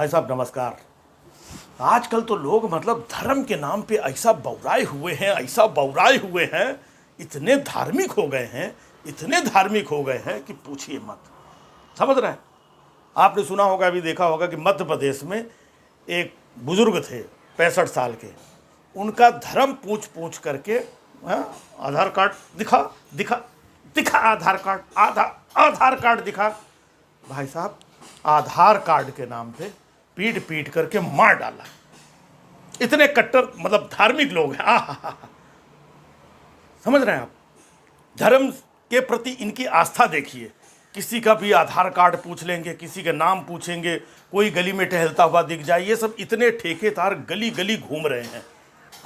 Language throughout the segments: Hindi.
भाई साहब नमस्कार। आजकल तो लोग मतलब धर्म के नाम पे ऐसा बौराए हुए हैं, ऐसा बौराए हुए हैं, इतने धार्मिक हो गए हैं, इतने धार्मिक हो गए हैं कि पूछिए मत। समझ रहे हैं? आपने सुना होगा, अभी देखा होगा कि मध्य प्रदेश में एक बुजुर्ग थे 65 साल के, उनका धर्म पूछ पूछ करके आधार कार्ड दिखा दिखा दिखा, आधार कार्ड आधार कार्ड दिखा। भाई साहब आधार कार्ड के नाम पे पीट पीट करके मार डाला। इतने कट्टर मतलब धार्मिक लोग हैं। समझ रहे हैं आप? धर्म के प्रति इनकी आस्था देखिए। किसी का भी आधार कार्ड पूछ लेंगे, किसी के नाम पूछेंगे, कोई गली में टहलता हुआ दिख जाए। ये सब इतने ठेकेदार गली गली घूम रहे हैं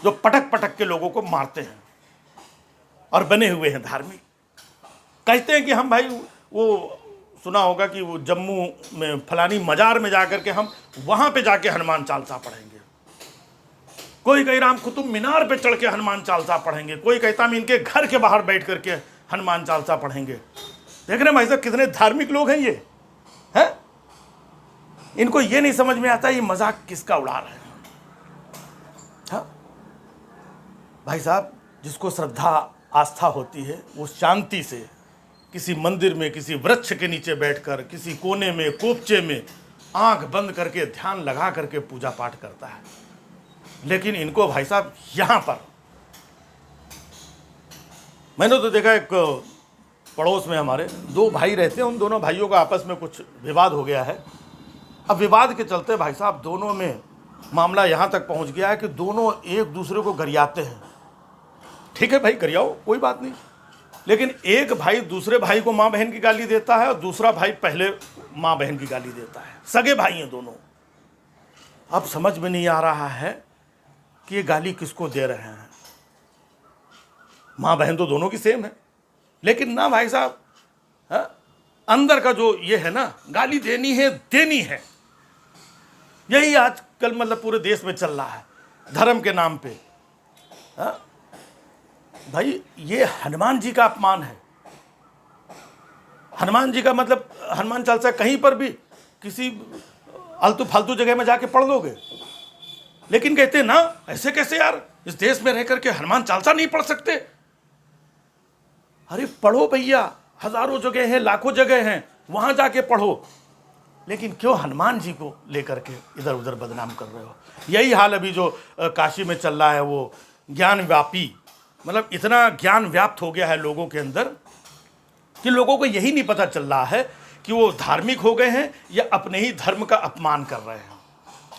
जो पटक पटक के लोगों को मारते हैं और बने हुए हैं धार्मिक। कहते हैं कि हम भाई, वो सुना होगा कि वो जम्मू में फलानी मजार में जाकर के हम वहां पे जाके हनुमान चालीसा पढ़ेंगे। कोई कह रहा हम कुतुब मीनार पे चढ़ के हनुमान चालीसा पढ़ेंगे। कोई कहता हम इनके घर के बाहर बैठ करके हनुमान चालीसा पढ़ेंगे। देख रहे हैं भाई साहब कितने धार्मिक लोग हैं ये हैं? इनको ये नहीं समझ में आता ये मजाक किसका उड़ा रहे हैं। हाँ भाई साहब, जिसको श्रद्धा आस्था होती है वो शांति से किसी मंदिर में, किसी वृक्ष के नीचे बैठकर, किसी कोने में, कोपचे में आंख बंद करके ध्यान लगा करके पूजा पाठ करता है। लेकिन इनको भाई साहब यहां पर, मैंने तो देखा एक पड़ोस में हमारे 2 भाई रहते हैं, उन दोनों भाइयों का आपस में कुछ विवाद हो गया है। अब विवाद के चलते भाई साहब दोनों में मामला यहां तक पहुंच गया है कि दोनों एक दूसरे को गरियाते हैं। ठीक है भाई, गरियाओ, कोई बात नहीं। लेकिन एक भाई दूसरे भाई को माँ बहन की गाली देता है और दूसरा भाई पहले माँ बहन की गाली देता है। सगे भाई हैं दोनों। अब समझ में नहीं आ रहा है कि ये गाली किसको दे रहे हैं। माँ बहन तो दोनों की सेम है, लेकिन ना भाई साहब अंदर का जो ये है ना, गाली देनी है। यही आजकल मतलब पूरे देश में चल रहा है धर्म के नाम पे। भाई ये हनुमान जी का अपमान है। हनुमान जी का मतलब हनुमान चालीसा कहीं पर भी किसी आलतू फालतू जगह में जाके पढ़ लोगे। लेकिन कहते ना, ऐसे कैसे यार, इस देश में रह करके हनुमान चालीसा नहीं पढ़ सकते। अरे पढ़ो भैया, हजारों जगह हैं, लाखों जगह हैं, वहां जाके पढ़ो। लेकिन क्यों हनुमान जी को लेकर के इधर उधर बदनाम कर रहे हो? यही हाल अभी जो काशी में चल रहा है, वो ज्ञान व्यापी, मतलब इतना ज्ञान व्याप्त हो गया है लोगों के अंदर कि लोगों को यही नहीं पता चल रहा है कि वो धार्मिक हो गए हैं या अपने ही धर्म का अपमान कर रहे हैं।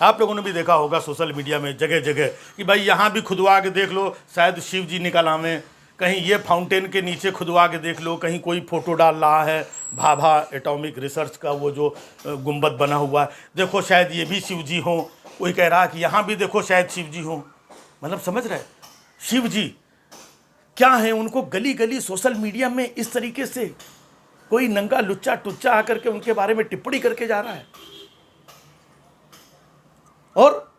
आप लोगों ने भी देखा होगा सोशल मीडिया में जगह जगह कि भाई यहाँ भी खुदवा के देख लो, शायद शिव जी निकल आवे। कहीं ये फाउंटेन के नीचे खुदवा के देख लो, कहीं कोई फोटो डाल रहा है भाभा एटॉमिक रिसर्च का वो जो गुंबद बना हुआ है, देखो शायद ये भी शिव जी हों। कोई कह रहा है कि यहाँ भी देखो शायद शिव जी हों। मतलब समझ रहे, शिव जी क्या है? उनको गली गली सोशल मीडिया में इस तरीके से कोई नंगा लुच्चा टुच्चा आकर के उनके बारे में टिप्पणी करके जा रहा है। और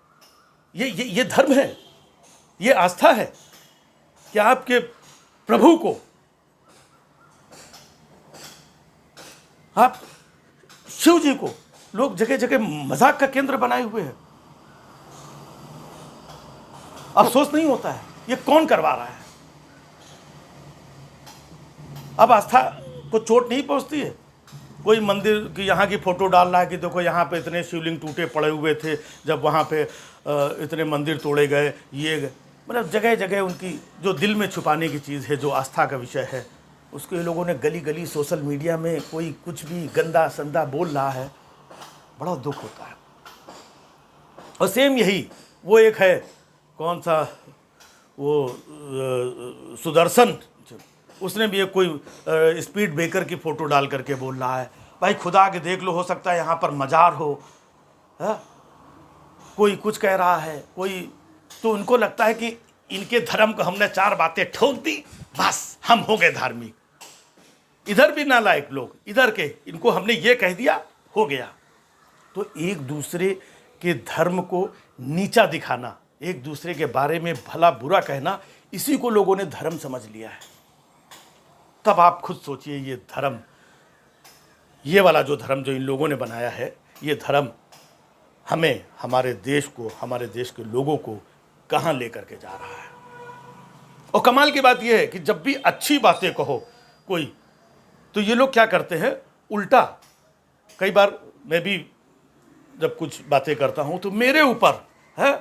ये धर्म है, ये आस्था है कि आपके प्रभु को आप शिव जी को लोग जगह जगह मजाक का केंद्र बनाए हुए हैं। अफसोस नहीं होता है ये कौन करवा रहा है? अब आस्था को चोट नहीं पहुंचती है? कोई मंदिर की यहाँ की फ़ोटो डाल रहा है कि देखो यहाँ पे इतने शिवलिंग टूटे पड़े हुए थे जब वहाँ पे इतने मंदिर तोड़े गए। ये मतलब जगह जगह उनकी जो दिल में छुपाने की चीज़ है, जो आस्था का विषय है, उसको ये लोगों ने गली गली सोशल मीडिया में कोई कुछ भी गंदा संदा बोल रहा है। बड़ा दुख होता है। और सेम यही वो एक है, कौन सा वो सुदर्शन, उसने भी एक कोई स्पीड ब्रेकर की फ़ोटो डाल करके बोल रहा है भाई खुदा के देख लो, हो सकता है यहाँ पर मजार हो। कोई कुछ कह रहा है, कोई तो उनको लगता है कि इनके धर्म को हमने 4 बातें ठोक दी, बस हम हो गए धार्मिक। इधर भी नालायक लोग, इधर के, इनको हमने ये कह दिया, हो गया। तो एक दूसरे के धर्म को नीचा दिखाना, एक दूसरे के बारे में भला बुरा कहना, इसी को लोगों ने धर्म समझ लिया है। तब आप खुद सोचिए, ये धर्म, ये वाला जो धर्म जो इन लोगों ने बनाया है, ये धर्म हमें, हमारे देश को, हमारे देश के लोगों को कहाँ लेकर के जा रहा है। और कमाल की बात यह है कि जब भी अच्छी बातें कहो कोई, तो ये लोग क्या करते हैं, उल्टा। कई बार मैं भी जब कुछ बातें करता हूं तो मेरे ऊपर है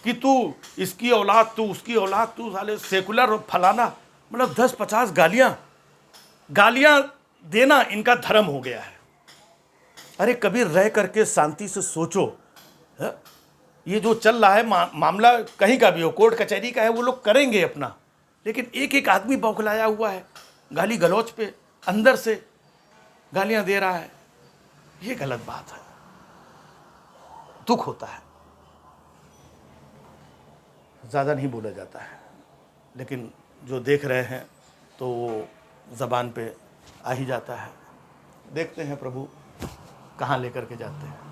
कि तू इसकी औलाद, तू उसकी औलाद, तू साले सेकुलर फलाना, मतलब 10-50 गालियां देना इनका धर्म हो गया है। अरे कभी रह करके शांति से सोचो, है? ये जो चल रहा है मामला कहीं का भी हो, कोर्ट कचहरी का है, वो लोग करेंगे अपना, लेकिन एक एक आदमी बौखलाया हुआ है, गाली गलौज पे अंदर से गालियां दे रहा है। ये गलत बात है, दुख होता है। ज़्यादा नहीं बोला जाता है, लेकिन जो देख रहे हैं तो वो ज़बान पे आ ही जाता है। देखते हैं प्रभु कहाँ लेकर के जाते हैं।